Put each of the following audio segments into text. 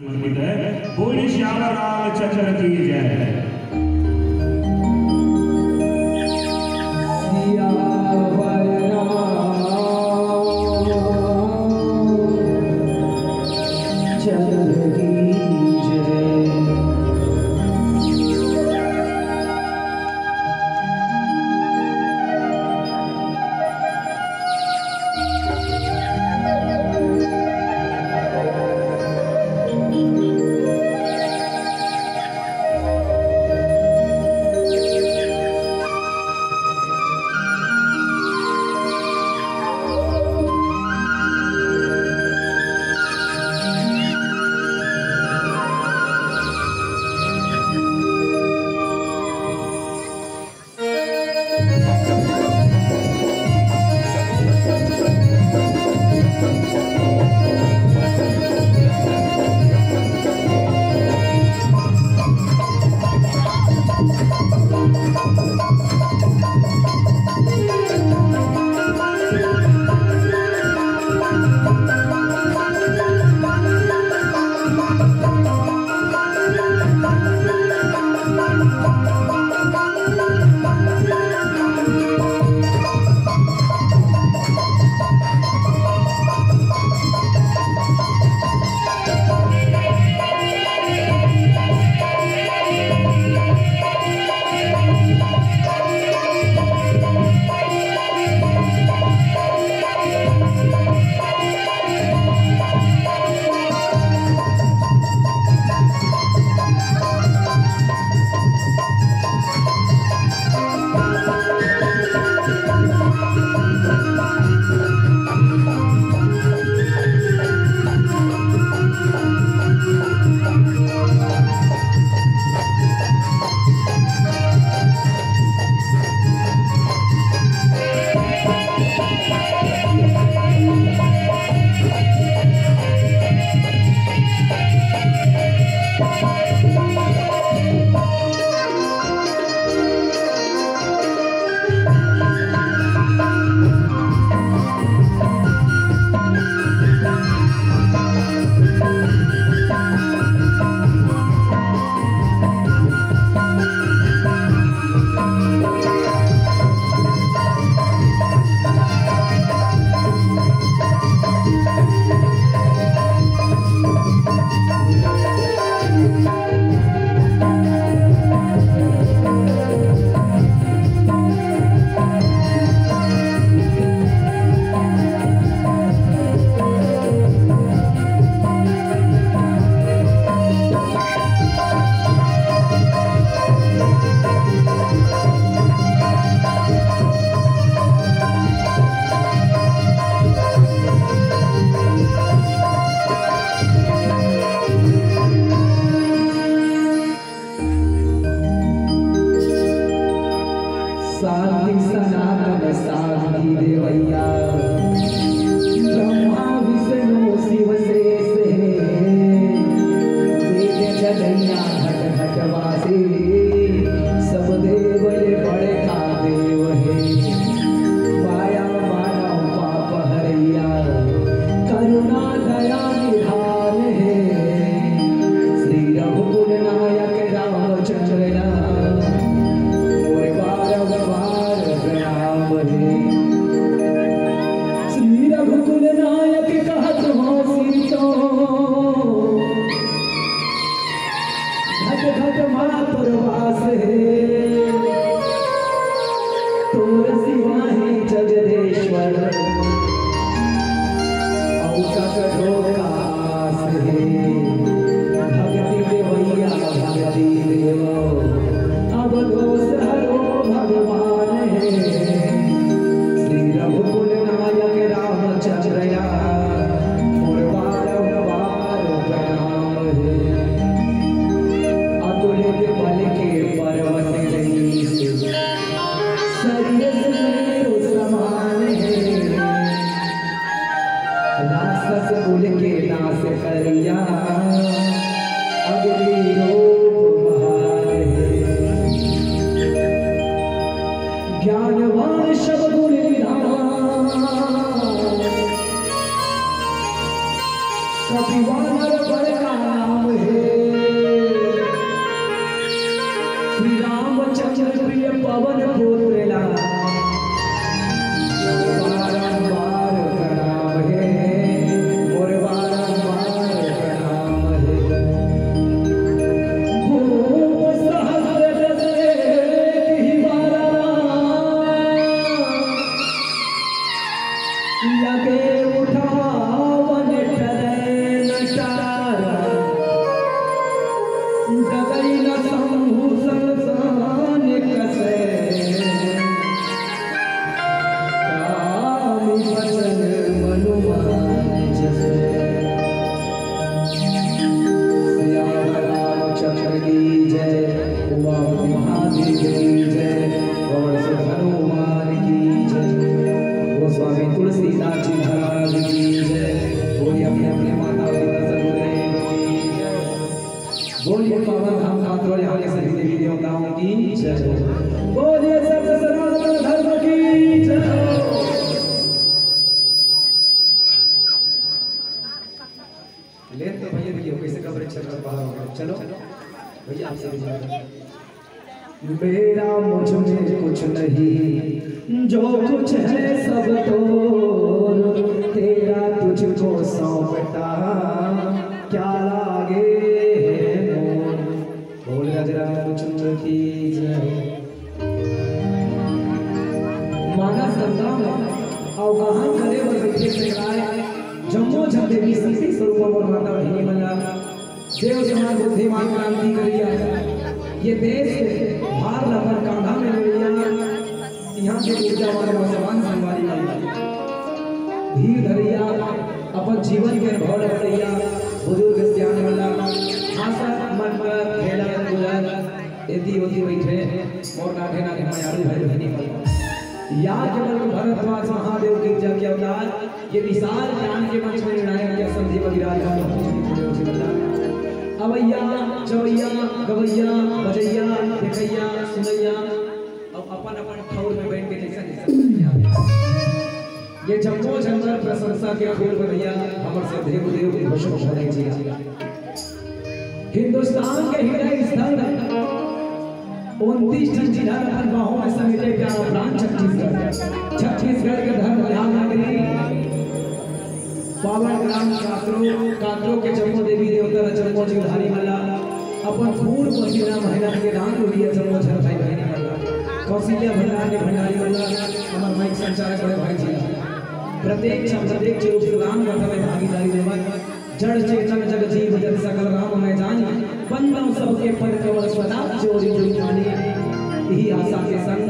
बोली श्याम रामचंद्र की जय। पवन पुत्र लाल बारंबार प्रणाम है मोर बारंबार प्रणाम है भूप सहस्र दशरथ बारा लगे उठावन टरे नचारा डगई न समूह संसान कसे कामी वचन मनुमान जसे श्याम रामचंद्र की जय उमापति महादेव की जय पवन सुत हनुमान की जय गोस्वामी तुलसीदास जी महाराज की जय बोलिए अपने अपने माता पिता सदगुरुदेव की जय बोलिए पावन धाम कांतरों यहाँ के सभी देवी देवताओं की जय बोलिए सत्य सनातन धर्म की जय। ले तो भैया देखिए कैसे कब्र चल रहा बाहर हो गया चलो भैया आप सभी जाओ मेरा मुझ में कुछ नहीं जो कुछ है सब तो तेरा तुझको सौंपता क्या लागे मोर बोल रामचंद्र की जय। मानस गंगा में अवगाहन करे व विद्य से कराए जम्मो जब देवी शक्ति स्वरूप और माता बहिनी मल्ला देव समाज बुद्धिमान क्रांति करिया ये देश भार लपन कांधा में लिया यहाँ के ऊर्जा वाले मुसलमान संवारी धीर धरिया अपन जीवन के अनुभव रखिया बुजुर्ग सियाने वाला भाषा मन पर खेला गुजर यदि होती बैठे और नाठे नाठे मायारू भाई बहनी मल्ला या केवल भरद्वाज महादेव की जब के अवतार ये विशाल ज्ञान के मंच में निर्णायक के संधि विराजमान अवैया चवैया गवैया बजैया देखैया सुनैया अब अपन अपन ठौर में बैठ के जैसा ये जम्मो जंगल प्रशंसा के फूल भैया हमर से देव देव के घोषण होने जी हिंदुस्तान के हृदय स्थल 29 टन जिला अपन बाहों में समेटे प्यारा प्राण छत्तीसगढ़ के धर्म ध्यान नगरी पावन ग्राम कातरों के जम्मो देवी देवता जम्मो जीवधारी मल्ला अपन पूर्व पसीना मेहनत के दान लिए जम्मो झर भाई बहनी मल्ला कौशल्या भंडार के भंडारी मल्ला हमार माइक संचालक बड़े भाई जी प्रत्येक रूप से राम कथा में भागीदारी देवन जड़ चेतन जग जीव जग सकल राम मैं जानी बंदन सबके पद कमल सदा चोरी चोरी जानी यही आशा के संग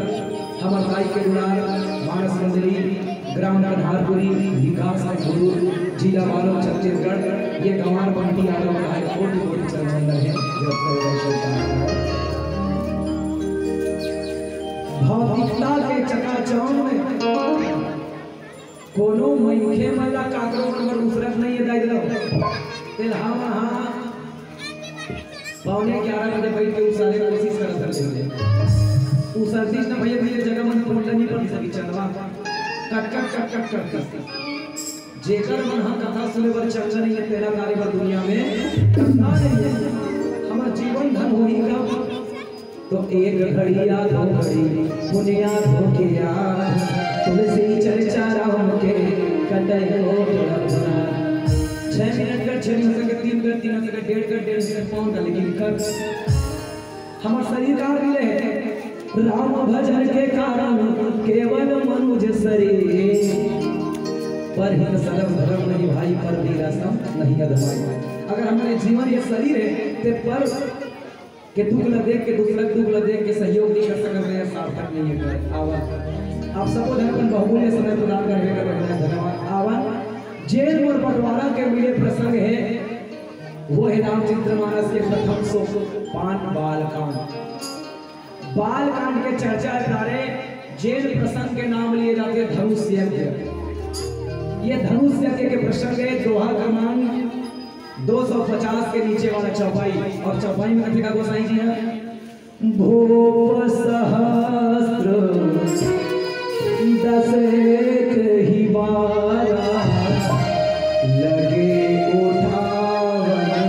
हमार भाई के दुलार मानस मंजरी ग्राम कन्हारपुरी विकास गुरु जिला बालोद छत्तीसगढ़ ये गंवार बंटी यादव का है कोटि कोटि चरण है भौतिकता के चकाचौंध में कोनो मनखे मला काकरो नंबर उसरत नहीं है दाई लो तेलहा वहां पौने 11 बजे बैठ के सारे कोशिश करत रहे उ सर्दिश ना भैया भैया जगह मन फोन नहीं पड़ी सभी चलवा cut cut cut cut cut cut जेकर मन हम कथा सुने बर चर्चा नहीं है तेरा कार्य बर दुनिया में करना नहीं है हमारा जीवन धन होई का तो एक घड़िया दो घड़ी दुनिया धोखिया तुलसी चर्चा राम के कटै हो भुला 6 मिनट का 6 मिनट का 3 का 3 का 1.5 का 1.5 मिनट पाउंड का लेकिन कर हमारा शरीर का मिले है राम भजन के कारण केवल मनुष्य शरीर पर ही सदम धर्म नहीं भाई पर भी रसम नहीं अधमाई अगर हमारे जीवन ये शरीर है ते पर के दुख ल देख के दुख ल देख के सहयोग नहीं कर सकते हैं सार्थक नहीं है आवा आप सबको धर्म बहुमूल्य समय प्रदान करने का धन्यवाद आवा जेल और बंटवारा के मिले प्रसंग है वो है रामचरितमानस के प्रथम सोपान बालकांड के चर्चा प्यारे जेल प्रसंग के नाम लिए जाते धनुष यज्ञ ये धनुष यज्ञ के प्रसंग है दोहा क्रमांक 250 के नीचे वाला चौपाई और चौपाई में कथी का गोसाई जी है भूप सहस्त्र 10 ही बारा लगे उठावन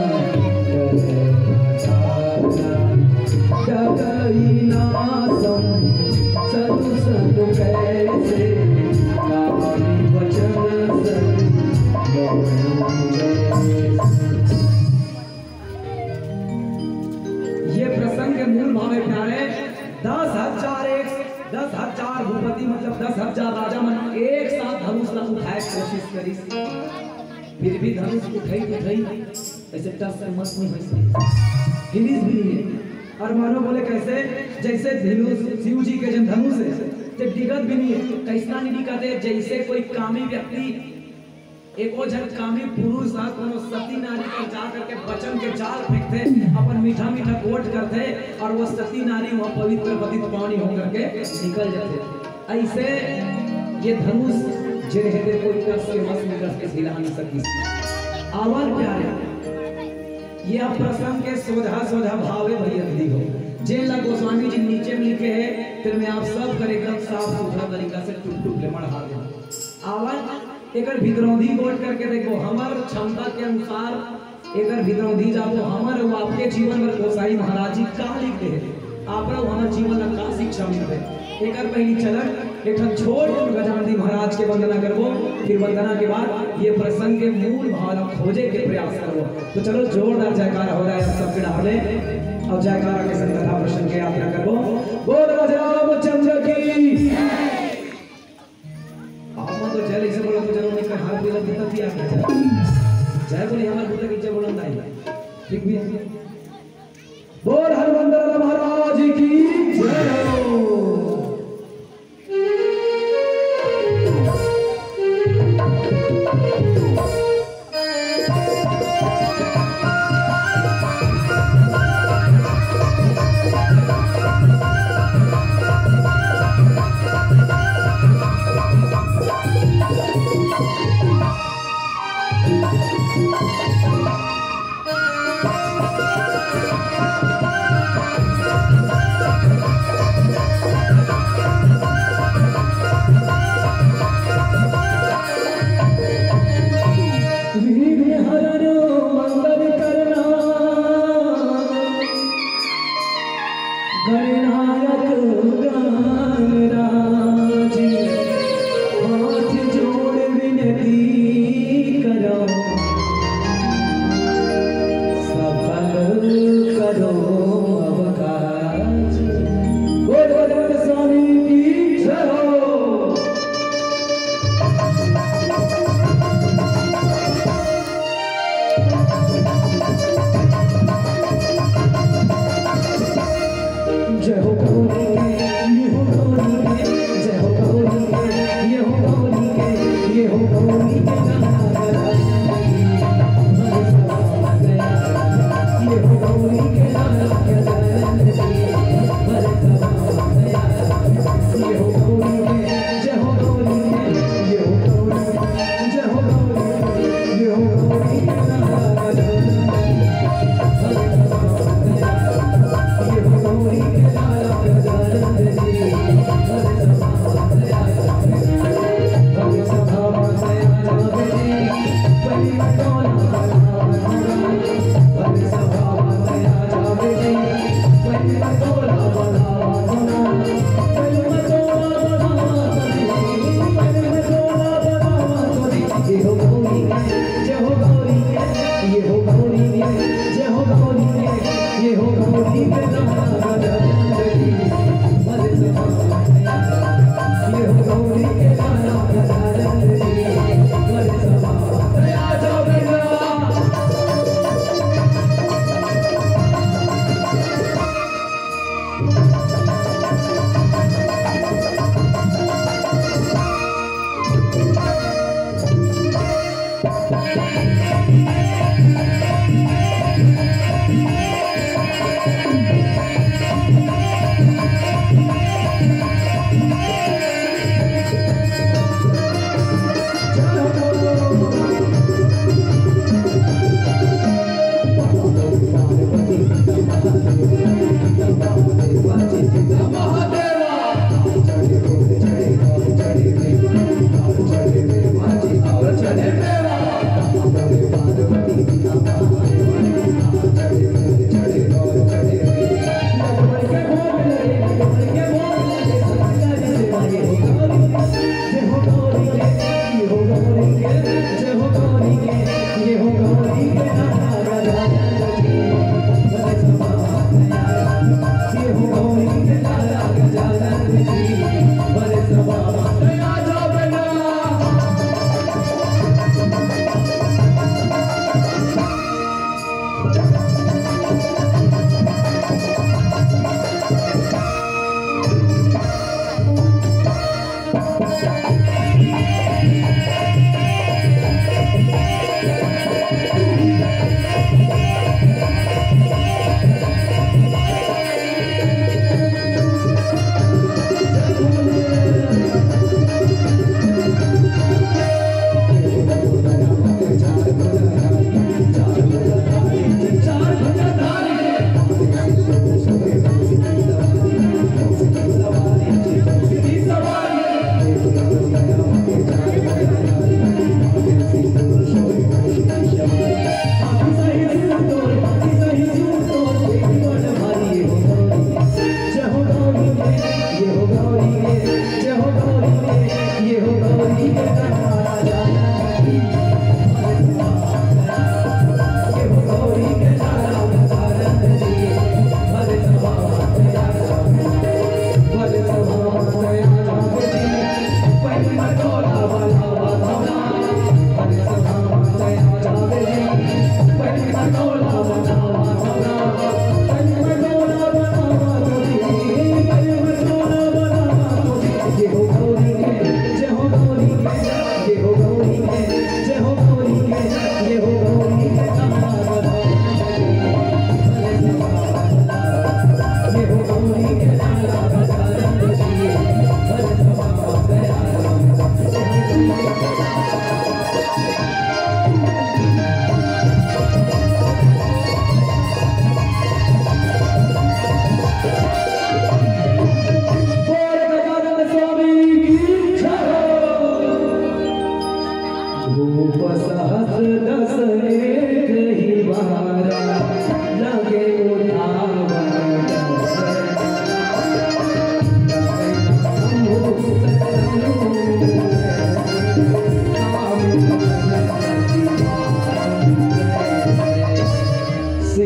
डगई नासम 10,000 राजा मन एक साथ धनुष ला उठाए कोशिश करी, फिर भी धनुष उठाई ऐसे टस से मत नहीं होइसे, हिलिस भी नहीं। और मानो बोले कैसे, जैसे धनुष शिव जी के जन धनुष है ते डिगत भी नहीं है। कैसा नहीं दिखाते, जैसे कोई कामी व्यक्ति एको जन कामी पुरुष आ कोनो सती नारी पर जा करके बचन के जाल फेंकते, अपन मीठा मीठा कोट करते, और वो सती नारी वहाँ पवित्र पतित पानी होकर के निकल जाते। ऐसे ये धनुष जिन्हें कोई कस के मस में कस के हिला नहीं सकी। आवाज प्यारे, ये आप प्रसंग के सोझा सोझा भावे भैया दी हो, जेला गोस्वामी जी नीचे में लिखे हैं, फिर मैं आप सब कर एकदम साफ सुथरा तरीका से टुक टुक ले मढ़ा दे। आवाज एकर भितरौंधी गोट करके देखो, हमार क्षमता के अनुसार एकर भितरौंधी जाओ, हमार आपके जीवन में गोसाई महाराज जी का लिखते हैं, आप लोग हमारे जीवन में का शिक्षा मिलते हैं। एकर पहली चलन एक छोड़ गजानंदी महाराज के वंदना करबो, फिर वंदना के बाद ये प्रसंग के मूल भाव खोजे के प्रयास करबो। तो चलो जोरदार जयकारा हो रहा है सब के डाले, और जयकारा के संग कथा प्रसंग के यात्रा करबो। बोल रामचंद्र की तो जय से बोलो तो जरूर निकल हाथ भी लगता थी आप जय बोली हमारे बुद्ध की जय बोलो नहीं ठीक भी है। बोल हरमंदर महाराज की जय हो।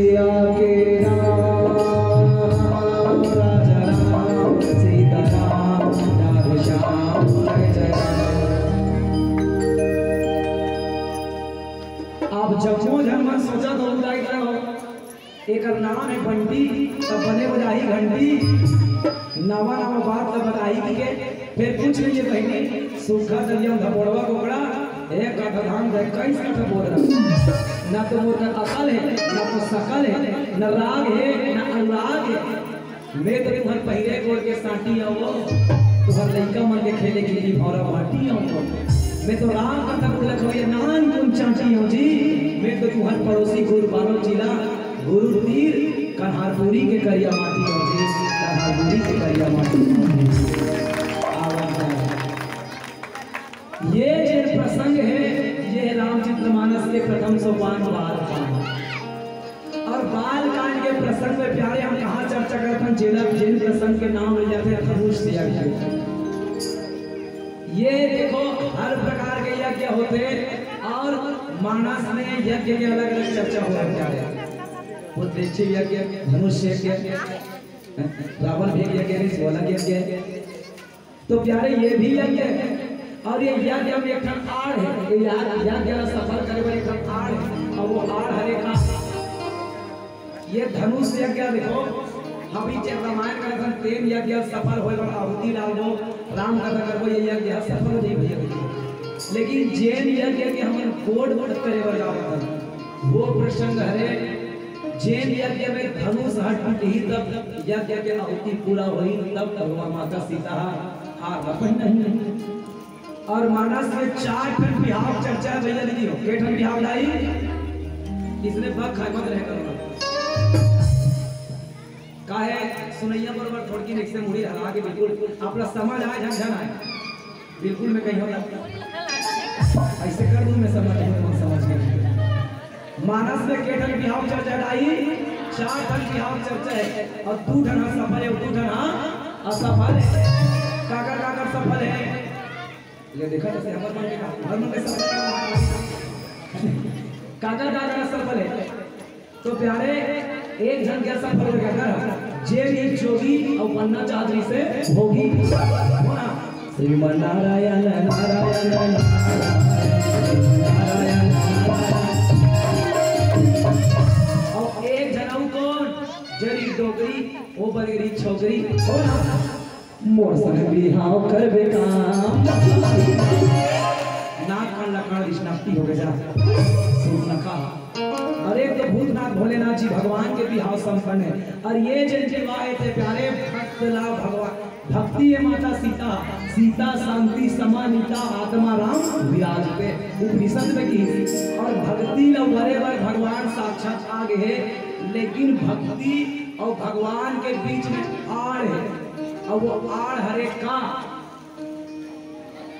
सिया के राम राजा राम सीता राम राधे श्याम जय जय राम। आप जमो जमन सोचा तो उदाई रहो एक नाम है बंटी तब बने बजाई घंटी नवा नवा बात तब बताई के फिर पूछ लीजिए बहनी सूखा दलिया धपोड़वा कोकड़ा एक कथा धाम दे कैसे कथा बोल रहा ना तो मोर का अकल है ना तो सकल है न राग है न अनुराग है। मैं तो तुम्हार पहिरे कोर के साटी आओ तुम्हार लइका मन के खेले के लिए भौरा बाटी आओ मैं तो राम कथा बोल रहा नान तुम चाची हो जी मैं तो तुम्हार पड़ोसी गुरु बालो जिला गुरु तीर कन्हारपुरी के करिया माटी हो जी कन्हारपुरी के करिया माटी। ये जो प्रसंग है ये रामचरितमानस के प्रथम सोपान बाल कांड और बाल कांड के प्रसंग में प्यारे हम कहाँ चर्चा करते हैं जिन प्रसंग के नाम ले जाते हैं धनुष यज्ञ। ये देखो हर प्रकार के यज्ञ होते और मानस में यज्ञ के अलग अलग चर्चा हो रहा है वो देखिए यज्ञ धनुष यज्ञ रावण भी यज्ञ सोलह यज्ञ तो प्यारे ये भी यज्ञ है और ये यज्ञ में एक आड़ है ये यज्ञ सफल करे वाले एक आड़ है और वो आड़ हरे का ये धनुष यज्ञ देखो हम ही रामायण का रखन प्रेम यज्ञ सफल होए और आहुति डालो राम कथा करबो ये यज्ञ सफल नहीं भइए लेकिन जैन यज्ञ के हम कोड करे वाला वो प्रसंग है जैन यज्ञ में धनुष हट ही तब यज्ञ के आहुति पूरा हुई तब भगवान माता सीता हार नहीं और मानस में 4 ठन बिहाव चर्चा है भैया दीदी हो के ठन बिहाव लाई इसने बक खामत रह कर काहे सुनैया बरोबर थोड़की नेक से मुड़ी हला के बिल्कुल अपना समझ आए झंझन आए बिल्कुल मैं कहीं हो ऐसे कर दूं मैं समझ नहीं समझ के मानस में के ठन बिहाव चर्चा लाई 4 ठन बिहाव चर्चा है और 2 ठन सफल है 2 ठन असफल है काकर सफल है ये देखा जैसे हमारे मन के हर मन के काका सफल है तो प्यारे एक जन क्या सफल हो गया जे एक जोगी और बनना चाहती से होगी होना श्रीमन नारायण नारायण नारायण और एक जनाऊ कौन जरी डोगरी वो बगरी छोकरी होना मोर संग बिहाव करबे काम नाक कान लकड़ विष्णुपति हो गया सुन नका अरे तो भूतनाथ भोलेनाथ जी भगवान के बिहाव संपन्न है और ये जिन विवाह थे प्यारे भक्त लाभ भगवान भक्ति है माता सीता सीता शांति समानिता आत्मा राम विराजते उपनिषद में की और भक्ति ल बड़े बड़े भगवान साक्षात आगे है लेकिन भक्ति और भगवान के बीच में आड़ है और वो आड़ हरे का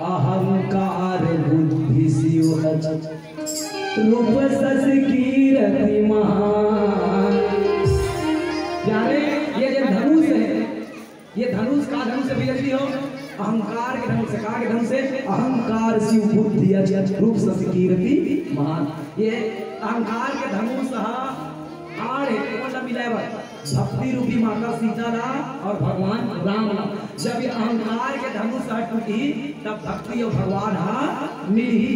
अहंकार बुद्धि सियो रूप सस कीरति महान प्यारे ये जो धनुष है ये धनुष का धनुष से भी हो अहंकार के धनुष से का के धनुष से अहंकार शिव बुद्धि रूप सस कीरति महान ये अहंकार के धनुष आड़ है कौन मिलाए भक्ति रूपी माता सीता ला और भगवान राम ला जब ये अहंकार के धनुष हट टूटी तब भक्ति और भगवान मिली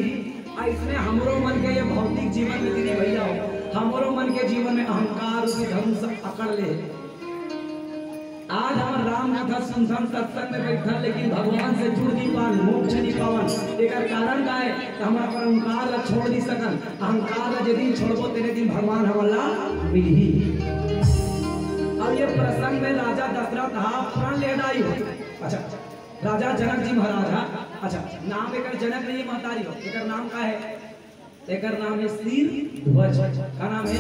इसमें हमरो मन के ये भौतिक जीवन में दीदी भैया हो हमरो मन के जीवन में अहंकार रूपी धनुष अकड़ ले आज हम राम कथा सुनसन सत्संग में बैठल लेकिन भगवान से जुड़ नहीं पान मोक्ष नहीं पावन एक कारण का है हमारा पर अहंकार ला छोड़ नहीं सकन अहंकार ला यदि छोड़बो तेरे दिन भगवान हमला मिली। अब ये प्रसंग में राजा दशरथ प्राण ले डाई हो अच्छा राजा जनक जी महाराज अच्छा नाम एक जनक नहीं महतारी हो एक नाम का है एक नाम है सिर ध्वज का नाम है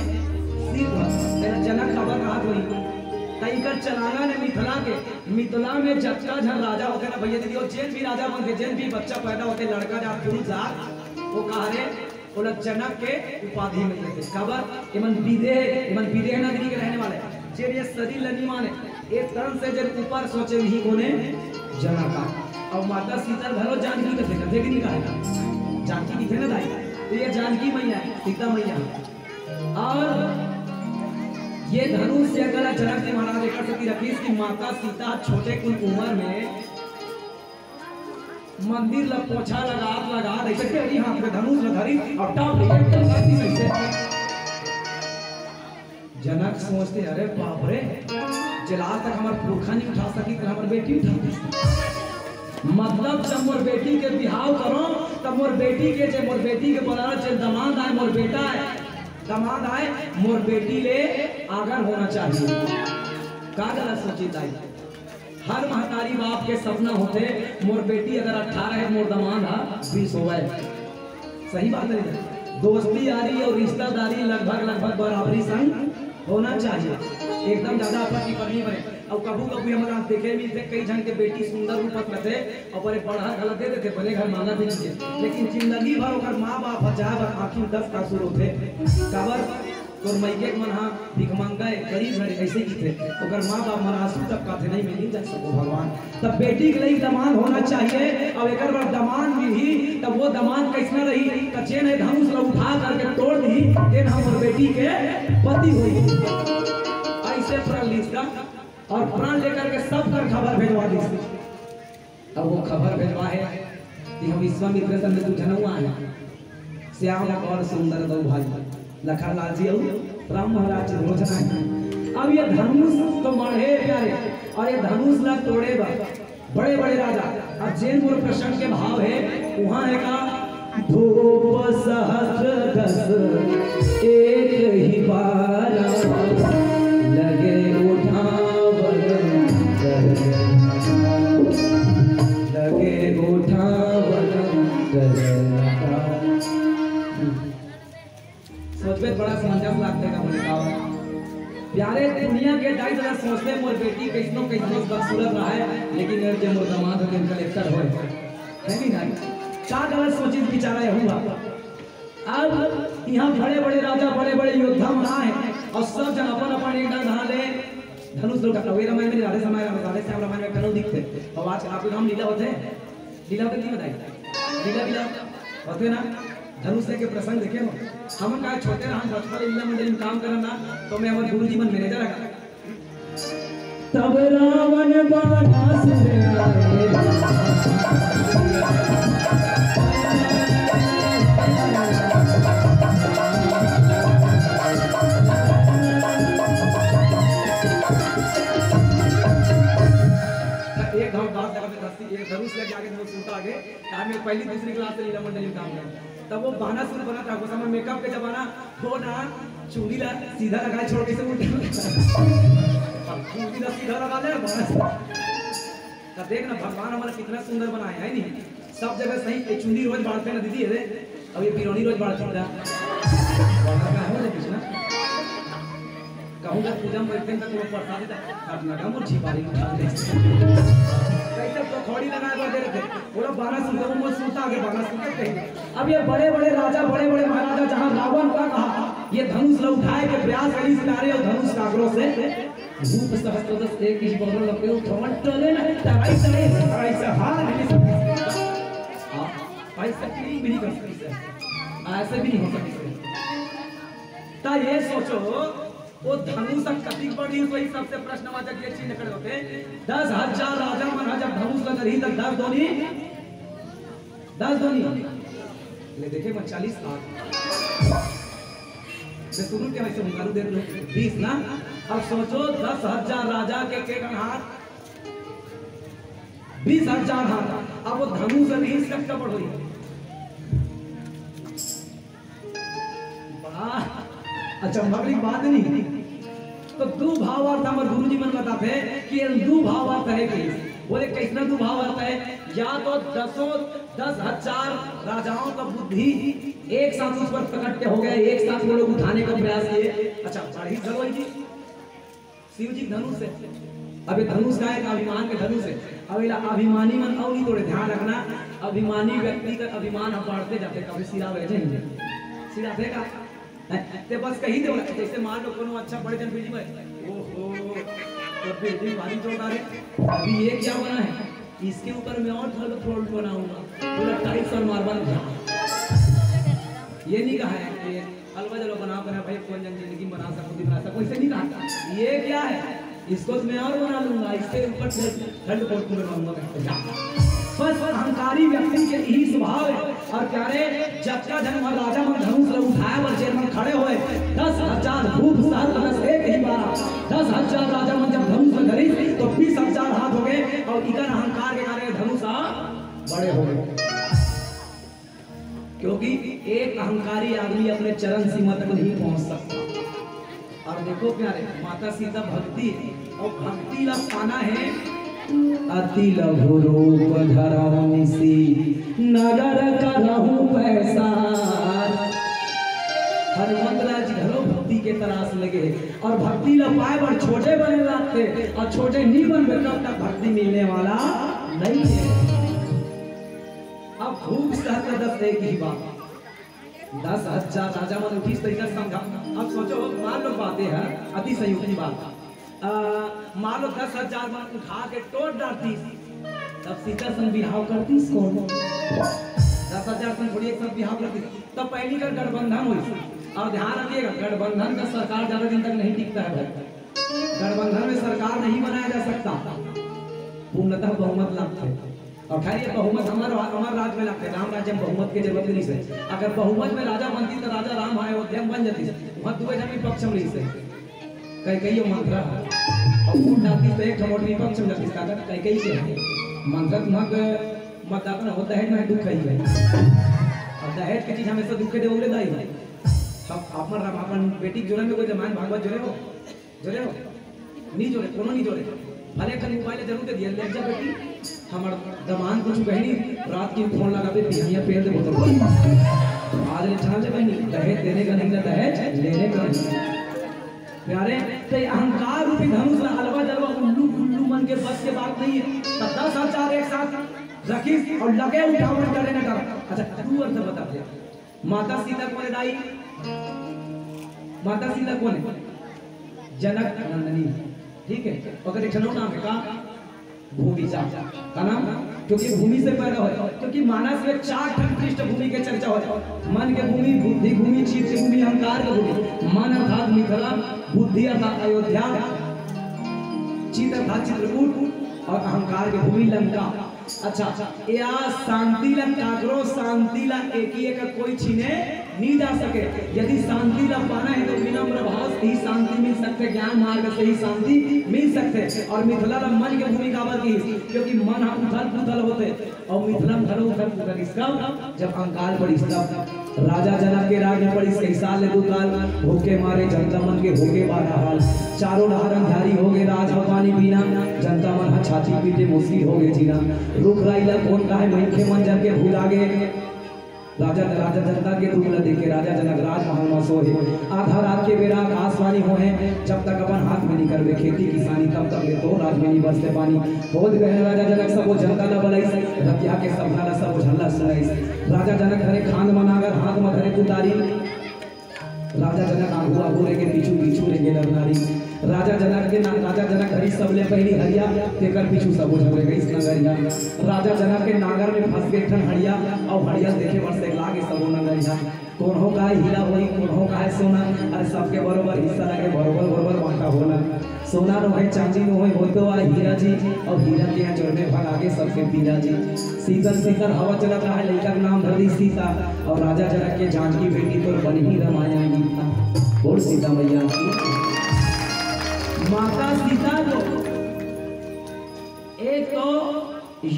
सिर ध्वज तेरा जनक खबर कहा हुई तईकर चलाना ने मिथिला में जच्चा झन राजा होते ना भैया दीदी और जेन भी राजा बन के जेन भी बच्चा पैदा होते लड़का जा पुरुष जात वो कहा रे बोला जनक के उपाधि में थे खबर एमन विदेह नगरी के रहने वाले जे ये शरीर लनी माने एक तरह से जब ऊपर सोचे ही कोने जनक और माता सीता घरो जानकी के थे देख नहीं कहा जानकी की थे ना दाई तो ये जानकी मैया सीता मैया और ये धनुष से अगर जनक जी महाराज एक सती रखी इसकी माता सीता छोटे कुल उम्र में मंदिर ला पोछा लगा ऐसे के हाथ में धनुष धरी और टाप ऐसे जनक सोचते अरे बाप रे जला तक हमार पुरखा नहीं उठा सकी तो हमार बेटी उठा दी। मतलब जब मोर बेटी के बिहाव करो तब मोर बेटी के जे मोर बेटी के बोला जे दामाद आए मोर बेटा है दामाद आए मोर बेटी ले आगर होना चाहिए। का गलत सोची ताई हर महतारी बाप के सपना होते मोर बेटी अगर 18 है मोर दामाद 20 हो गए। सही बात है। दोस्ती यारी और रिश्तेदारी लगभग बराबरी संग होना चाहिए। एकदम ज्यादा आपत्ति करनी पड़े और कबू हमारा देखे भी थे कई जन के बेटी सुंदर रूपक में थे और बड़े पढ़ा गलत देते थे भले घर मांगा भी नहीं थे लेकिन जिंदगी भर ओकर माँ बाप हजार आखिर 10 का शुरू थे कबर तो मैके मन हाँ भिख मांगा गरीब घरे ऐसे ही थे ओकर माँ बाप मरासू तक का थे नहीं मिली जा सको भगवान तब बेटी के लिए दमान होना चाहिए। और एक बार दमान भी तब वो दमान कैसना रही कच्चे ने धनुष उठा करके तोड़ दी देन हम बेटी के पति हुई ऐसे प्रण लिखा और प्राण लेकर के सब कर खबर भेजवा दी। अब वो खबर भेजवा है कि हम विश्वामित्र से तू जनवा है श्याम और सुंदर दो भाई लखन लाल जी और राम महाराज रोजना है। अब ये धनुष तो बढ़े प्यारे और ये धनुष ला तोड़े बड़े बड़े राजा और जैन मोर प्रसंग के भाव है वहां है का धूप सहस्र दस एक ही बार लगे उठावन लगे उठावन सोच में बड़ा समंजस लगते का बोले का प्यारे दुनिया के ढाई जरा सोचते मोर बेटी कैसनो बदसूरत रहा है लेकिन यार जो मोर दामाद के कलेक्टर हो है नहीं ना क्या गलत सोची बेचारा है हुआ। अब यहाँ बड़े बड़े राजा बड़े बड़े योद्धा आए और सब जन अपन अपन एक धान ले धनुष लोग का वे रामायण में राधे श्याम रामायण में करो दिखते और आज आपके नाम लीला होते नहीं बताइए लीला होते ना धनुष के प्रसंग देखे हो हम का छोटे हम बचपन लीला मंडली में काम करना तो मैं हमारे गुरु जी मन मैनेजर है तब रावण बाणासुर एक हम बात धनुष लेके आगे धनुष उठा आगे मैं पहली दूसरी क्लास से लीला मंडली में काम करता तब वो बहाना शुरू बना था समय मेकअप के जमाना हो ना चूड़ी ला सीधा लगा छोड़ के से चूड़ी ला सीधा लगा ले तब देख ना भगवान हमारा कितना सुंदर बनाया है नहीं सब जगह सही चूड़ी रोज बांटते ना दीदी है अब ये बिरौनी रोज बांटते ना कहूँगा पूजा में बैठते तक वो प्रसाद काट लगा मुझे बारी उठा दे कैसे तो खड़ी लगा कर दे रहे थे बोला 12 सुनते वो सुनता आगे 12 सुनते कहीं। अब ये बड़े बड़े राजा बड़े बड़े महाराजा जहाँ रावण का कहा ये धनुष ला उठाए के प्रयास करी सितारे और धनुष कागरों से रूप सहस्त्रदश एक ही बगल लगे उठावन टले ना तराई से हार नहीं सकती ऐसा भी नहीं कर सकती ऐसे भी नहीं हो सकती। ता ये सोचो वो धनुष कटिक बढ़ी वही सबसे प्रश्नवाचक ये चीज खड़े होते 10,000 राजा मन जब धनुष लग रही तक 10 धोनी ले देखे मैं 40 मैं शुरू के वैसे मुकारू दे लो 20 ना अब सोचो 10,000 राजा के हाथ 20,000 हाथ अब वो धनुष नहीं सकता बढ़ रही बड़ा अच्छा मगली बात नहीं तो दो भाव अर्थ हमारे गुरुजी मन बताते कि दो भाव अर्थ है कि बोले कैसा दो भाव अर्थ है या तो 10,000 राजाओं का बुद्धि एक साथ उस पर प्रकट हो गए एक साथ वो लोग उठाने का प्रयास किए। अच्छा बढ़ी चलो जी शिव जी धनुष है अभी धनुष का एक अभिमान के धनुष है अब अभिमानी मन और नहीं थोड़े ध्यान रखना अभिमानी व्यक्ति का अभिमान हम बढ़ते जाते कभी सिरा बह जाएंगे सिरा देगा ते बस कही दे जैसे मान लो कोनो अच्छा बड़े जन बिल्डिंग है ओहो तो बिल्डिंग भारी जोरदार है अभी ये क्या बना है इसके ऊपर मैं और थोड़ा फ्लोर बनाऊंगा पूरा टाइल्स और मार्बल ये नहीं कहा है कि हलवा जलो बना बना भाई कौन जन जिंदगी बना सको इसे नहीं कहा। ये क्या है, इसको मैं और बना लूंगा, इससे ऊपर ठंड पोट में रहूंगा। बस अहंकारी व्यक्ति के यही स्वभाव है। और प्यारे जब का जन्म राजा मन धनुष उठाया और जेल में खड़े हुए 10,000 भूप सहस्र एक ही बार 10,000 राजा मन जब धनुष में धरी तो 20,000 हाथ हो गए और इधर अहंकार के कारण धनुष बड़े हो गए। क्योंकि एक अहंकारी आदमी अपने चरण सीमा तक नहीं पहुंच सकता। और देखो प्यारे माता सीता भक्ति और भक्ति का पाना है अति लघु रूप धरऊं सी नगर करहूं पैसार। हनुमत राज घरों भक्ति के तरास लगे और भक्ति ल पाए पर छोटे बने लगते और छोटे नहीं बन तब तक भक्ति मिलने वाला नहीं है। अब खूब सहस्त्र 10 एक ही बात 10,000 राजा मन उठी तरीका समझा। अब सोचो मान लो बातें हैं अति संयुक्ति बात मान लो 10,000 मन उठा के तोड़ डालती तब सीता संग बिहाव करती कौन 10,000 संग थोड़ी एक साथ बिहाव करती तब पहली का गठबंधन हुई। और ध्यान रखिएगा गठबंधन का सरकार ज्यादा दिन तक नहीं टिकता है। गठबंधन में सरकार नहीं बनाया जा सकता, पूर्णतः बहुमत लगता है। और खैर ये बहुमत हमारे राज्य में लगते राम राज्य में बहुमत की जरूरत नहीं है। अगर बहुमत में राजा बनती तो राजा राम आए अयोध्या बन जाती वहां दुए जमी पक्ष में नहीं से कई मंत्र और वोट डालती तो एक वोट विपक्ष में जाती कई के मंत्र मग मतदाता होता है ना दुख ही है। और दहेज की चीज हमेशा दुख के देवले दाई है। सब अपन बेटी जोड़े में कोई जमान भागवत जोड़े हो नहीं जोड़े कोनो नहीं जोड़े भले कल मोबाइल जरूर दे दिया ले जा बेटी हमर दमान कुछ कहनी रात की फोन लगा पे बिहानिया पेड़ दे बोतल आज ले छान से कहनी दहेज देने का नहीं दहेज लेने का प्यारे तो अहंकार रूपी धनुष हलवा जलवा उल्लू गुल्लू मन के बस के बात नहीं है। 10,000 एक साथ रखी और लगे उठावन करे ना कर। अच्छा तू अर्थ बता दे माता सीता कौन है दाई माता सीता कौन है जनक नंदनी ठीक है। अगर एक नाम है का भूमि का नाम क्योंकि भूमि से पैदा होता है। क्योंकि मानस में 4 ठन पृष्ठभूमि के चर्चा होता है मन के भूमि बुद्धि भूमि चित्त की भूमि अहंकार की भूमि मन अर्थात मिथिला बुद्धि अर्थात अयोध्या चित्त अर्थात चित्रकूट और अहंकार की भूमि लंका। अच्छा या शांति ला काकरो शांति ला एक कोई छीने नहीं जा सके। यदि शांति ला पाना है तो विनम्र भाव से ही शांति मिल सकते, ज्ञान मार्ग से ही शांति मिल सकते। और मिथिला ला मन की भूमिका की क्योंकि मन हम उथल पुथल होते और मिथिला धरो उथल पुथल इसका जब अहंकार पड़ी राजा जनक के राज में पड़ी कई साल ले 2 साल भूखे मारे जनता मन के होगे 12 हाल चारों नहरन धारी हो गए राज पानी पीना जनता मन छाती पीटे मुश्किल हो गए जीना रुख राइला कौन का है मई मन जन के भूल आगे राजा जनता के दुख न देखे राजा जनक राजमहल में सोए आधा रात के बेरा आकाशवाणी हो है जब तक अपन हाथ में नहीं करबे खेती किसानी तब तक ले तो राज में नहीं बसते पानी बोध गए राजा जनक सब जनता न बलाई रतिया के सब नाला सब झल्ला सुनाई राजा जनक घरे खान मनागर हाथ में धरे तुतारी राजा जनक आगू आगू लेके पीछू पीछू लेके नरनारी राजा जनक घरी सब ले पहली हरिया तेकर पीछू सब झगड़े गई इस नगरिया राजा जनक के नागर में फंस गए ठन हरिया और हरिया देखे वर्ष लागे सब नगरिया कौन हो का हीरा होई कौन हो का सोना अरे सबके बरोबर हिस्सा लगे बरोबर बांटा होला सोना नो है चांदी नो है होतो आ हीरा जी और हीरा के यहाँ जोड़ने भाग आगे सबके पीरा जी सीकर हवा चलत रहा है लड़का का नाम धर दी सीता और राजा जनक के जानकी बेटी तो बनी ही रामायण गीता बोल सीता मैया माता सीता को एक तो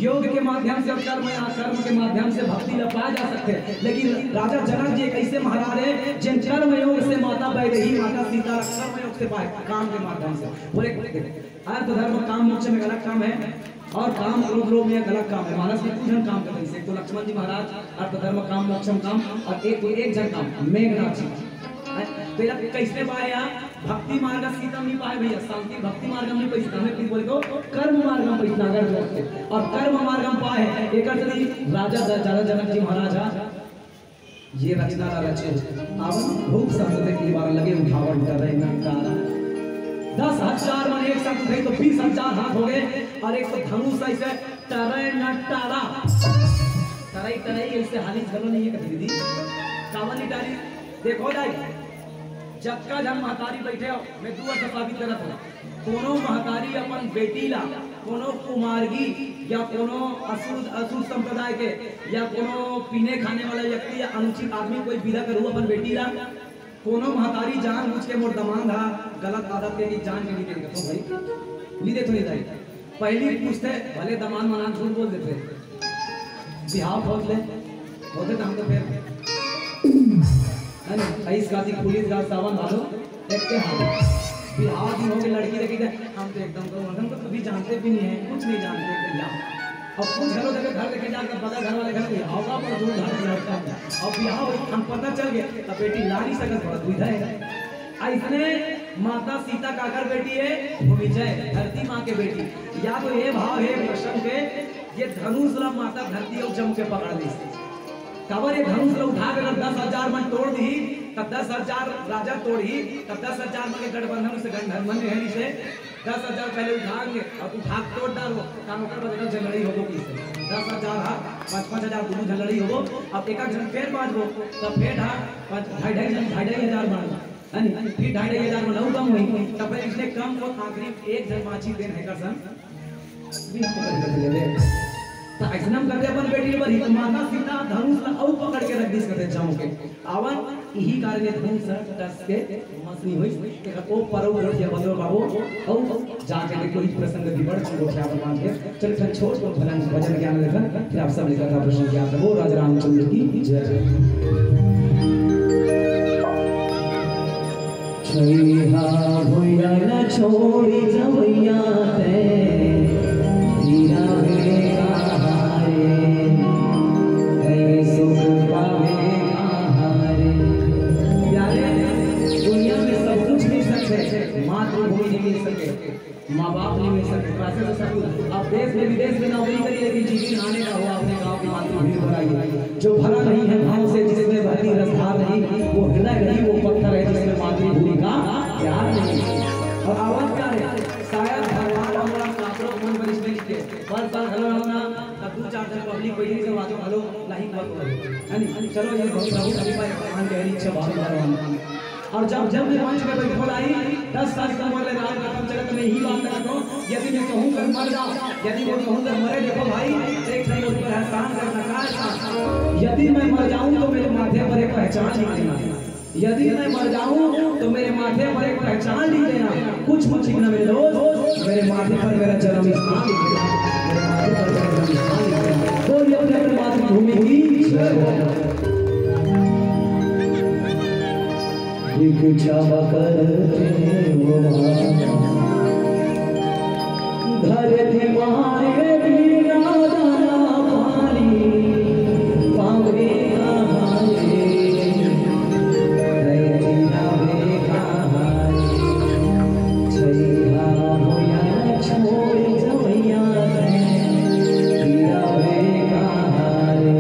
योग के माध्यम से कर्म के माध्यम से भक्ति ला पाया जा सकते हैं। लेकिन राजा जनक जी एक ऐसे महाराज है जिन कर्म योग से माता वैदेही माता सीता कर्म योग से पाए काम के माध्यम से बोले अर्थ धर्म काम मोक्ष में गलत काम है और काम क्रोध लोभ में गलत काम है। मानस में पूजन काम करते हैं तो लक्ष्मण जी महाराज अर्थ धर्म काम मोक्षम काम और एक जन काम मेघनाथ जी तेरा कैसे पाया भक्ति मार्ग सीता नहीं पाए भैया शांति भक्ति मार्ग में पैसा हमें फिर बोले तो कर्म मार्ग में पैसा अगर और कर्म मार्ग में पाए एक राजा जनक जी महाराज ये रचना रचे अब भूख संसद की बार लगे उठावन कर रहे हैं 10,000 मन एक साथ उठे तो 20,000 हाथ हो गए और एक तो धनुष ऐसे टरे न टरा टराई ऐसे हाली चलो नहीं है कभी दीदी कावन नहीं डाली देखो जाए जब का जब महतारी बैठे हो मैं दू वर्ष साबित करत हूँ कोनो महतारी अपन बेटी ला कोनो कुमारगी या कोनो असुर संप्रदाय के या कोनो पीने खाने वाला व्यक्ति या अनुचित आदमी कोई विदा करू अपन बेटी ला कोनो महतारी जान बुझ के मोर दमान था गलत आदत के जान के नहीं देते तो भाई नहीं देते नहीं जाए पहली पूछते भले दमान मनान झूठ बोल देते बिहाव होते तो हम तो फिर इस गाती पुलिस गात सावन वालों देखते हैं बिहाव दिन हो गए लड़की देखी हम तो एकदम तो कभी जानते भी नहीं है कुछ नहीं जानते भैया अब कुछ घरों जगह घर लेके जाकर पता घर वाले घर बिहाव का पर दूर घर लड़का अब बिहाव हम पता चल गए तब बेटी ला नहीं सकत बड़ा दुविधा है इसने माता सीता का घर बेटी है वो विजय धरती माँ के बेटी या तो ये भाव है प्रश्न के ये धनुष ला माता धरती और जम के पकड़ ली कबर ये धनुष ला उठा कर 10,000 मन तोड़ दी तब 10,000 राजा तोड़ी तब 10,000 मन के गठबंधन से गठबंधन है से 10,000 पहले उठाएंगे और उठा तोड़ डालो काम कर बदल झगड़ी होगो किससे 10,000 हां 5,000 दोनों झगड़ी होगो अब एक जन फेर बाजबो तब फेर हां 2,500 मार है फिर 2,500 में लऊ कम हुई तब इसने कम को आखिरी एक जन माची देन है करसन भी हम कर ले तो ऐसे हम करते अपन बेटी पर ही माता सीता धनुष ला औ पकड़ के रख दिस करते जाऊं के आवन यही कारण है धनुष टस के मसनी होई के ओ परव हो जे बदो बाबू औ जाके देखो इस प्रसंग की बड़ को क्या भगवान के चल चल छोड़ को भलन भजन ज्ञान लेकर फिर आप सब लेकर का प्रश्न ज्ञान हो राजा रामचंद्र की जय छैहा होया न छोड़ी जवैया ते हीरा वे मातृभूमि नहीं मिल सके माँ बाप नहीं मिल सके पैसे से सब कुछ अब देश में विदेश में नौकरी करिए लेकिन जीवन आने का हुआ अपने गाँव की मातृभूमि बनाइए जो भरा नहीं है भाव से जिसमें भरी रसधार नहीं वो हृदय नहीं वो पत्थर है जिसमें मातृभूमि का प्यार नहीं और आवाज क्या है शायद भगवान हमारा कापड़ों मन पर इसमें लिखे पर साल हेलो ना तब 2-4 पब्लिक कोई नहीं सब हेलो नहीं बात है नहीं चलो ये बहुत प्रभु कभी पाए भगवान की हरी इच्छा बहुत भगवान और जब ये मंच पे बैठो आई 10 साल की उम्र ले राम खत्म चले तो मैं ही बात करता हूँ यदि मैं कहूँ कर मर जा यदि मैं कहूँ कर मरे देखो भाई एक नहीं उसको एहसान करना का यदि मैं मर जाऊँ तो मेरे माथे पर एक पहचान लिख देना यदि मैं मर जाऊँ तो मेरे माथे पर एक पहचान लिख देना कुछ लिखना मेरे दोस्त मेरे माथे पर मेरा जन्म स्थान लिख देना मेरे माथे पर मेरा जन्म स्थान लिख देना तो ये अपने मातृभूमि की भिक्षा करते वो धरती मारे बिना दाना पानी पावे कहारे रैया वे कहारे छैया होया छोड़ जवैया हीरा वे कहारे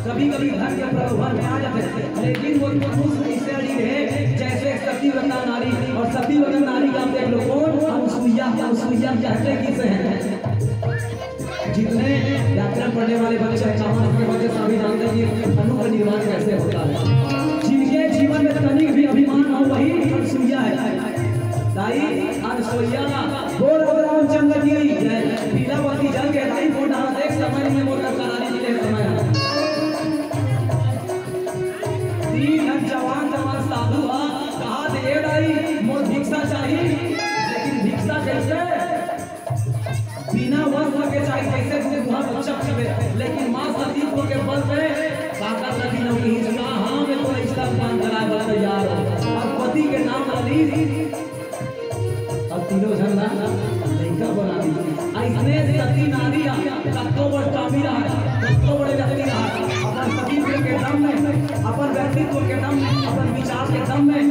कभी कभी घर के प्रलोभन में आ जाते हैं, लेकिन वो पुरुष ऐसे अड़ी रहे जैसे सतीव्रता नारी। और सतीव्रता नारी का देख लो कौन, अनुसुईया कहते किसे हैं। जितने व्याकरण पढ़ने वाले बच्चे के बच्चे सभी जानते हैं कि अनु का निर्माण कैसे होता है। जिनके जीवन में तनिक भी अभिमान हो वही अनुसुईया है। दाई अनुसुईया बोल रामचंद्र जी लीलावती जल के दाई मोटा देख समय में मोटा करारी मिले समय जवान साधु कहा दे दाई मोर भिक्षा चाहिए, लेकिन भिक्षा कैसे बिना वस्त्र के चाहिए, कैसे तुझे बहुत अच्छा चले। लेकिन मां सतीत्व के बल पे काका सती ने हिचका हां मैं तो इसका काम कराए बड़ा तैयार हूं। और पति के नाम वाली अब तीनों झंडा लड़का बना दी। ऐसने सती नारी कत्तो बड़ कामी रहा, कत्तो बड़े व्यक्ति रहा, अपन सतीत्व के दम में, अपन व्यक्तित्व के दम में, अपन विचार के दम में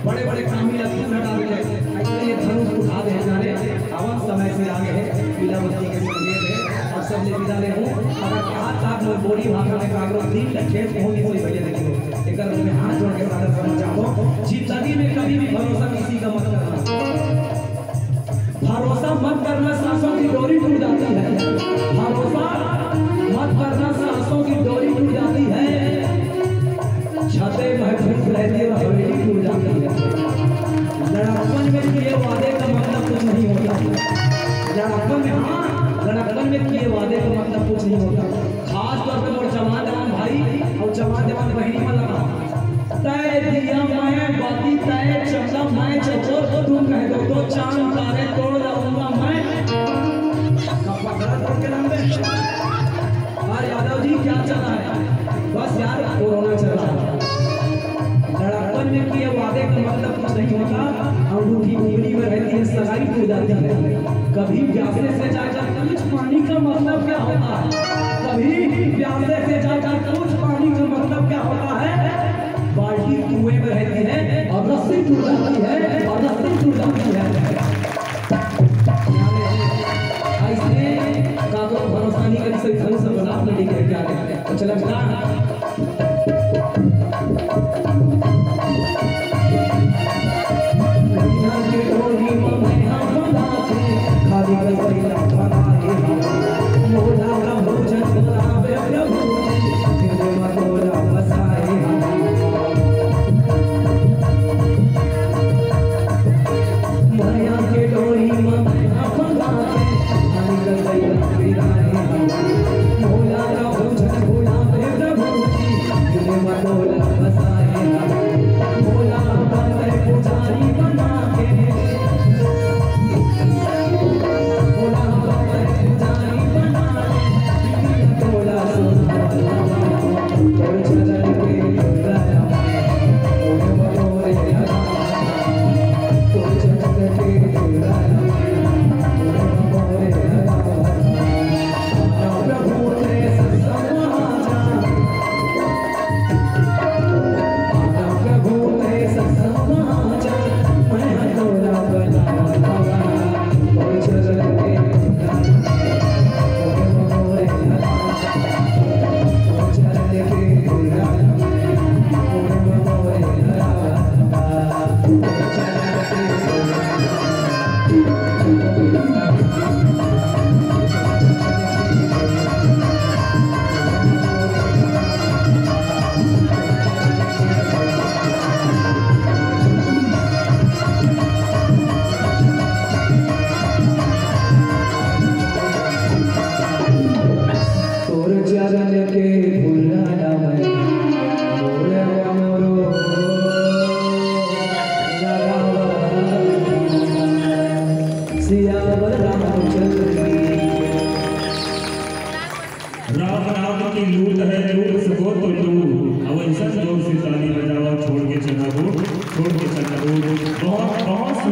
बड़े बड़े कामी लगती हटा देते। ऐसे ये धनुष उठा दे जाने अवन समय से आगे है लीलावती के संकेत है। और सब ले विदा ले हूं अगर कहा साथ में बोली भाषा में कागरो दिन खेत होनी कोई भैया देखो एकर में हाथ जोड़ के सादर करना चाहूं। जिंदगी में कभी भी भरोसा किसी का मत करना, भरोसा मत करना सांसों की डोरी टूट जाती है। भरोसा मत करना सांसों की डोरी टूट जाती है। छतें महफूज रहती है, हवेली टूट जाती है। लड़कपन में किए वादे का मतलब कुछ नहीं होता। लड़कपन में लड़कपन में किए वादे का मतलब कुछ नहीं होता। खास तौर पर और जवान भाई और जवान बहनी में लगा तय दिया मैं बाती तय चला मैं चचो तुम कह दो तो चांद तारे तोड़ लाऊंगा मैं। कपड़ा तोड़ के लंबे और यादव जी क्या चला है, बस यार कोरोना चल रहा है। लड़कपन में किए वादे का मतलब कुछ नहीं होता। अंगूठी उंगली में रहती है, सगाई टूट जाती है। कभी प्यासे से जाकर कुछ पानी का मतलब क्या होता है, कभी प्यासे से जाकर कुछ पानी का मतलब क्या होता है। बाल्टी कुएं में रहती है और रस्सी टूट जाती है, और रस्सी टूट जाती है। ऐसे कागज भरोसा नहीं कर सकते, धन से बना नहीं कर क्या कहते हैं। तो चलो खाली कर परिला बना के मोला का भोजन बना प्रभु राम नाम की लूट है, लूट सको तो लूट। अब ऐसा जोर से ताली बजाओ, छोड़ के चला वो, छोड़ के चला वो।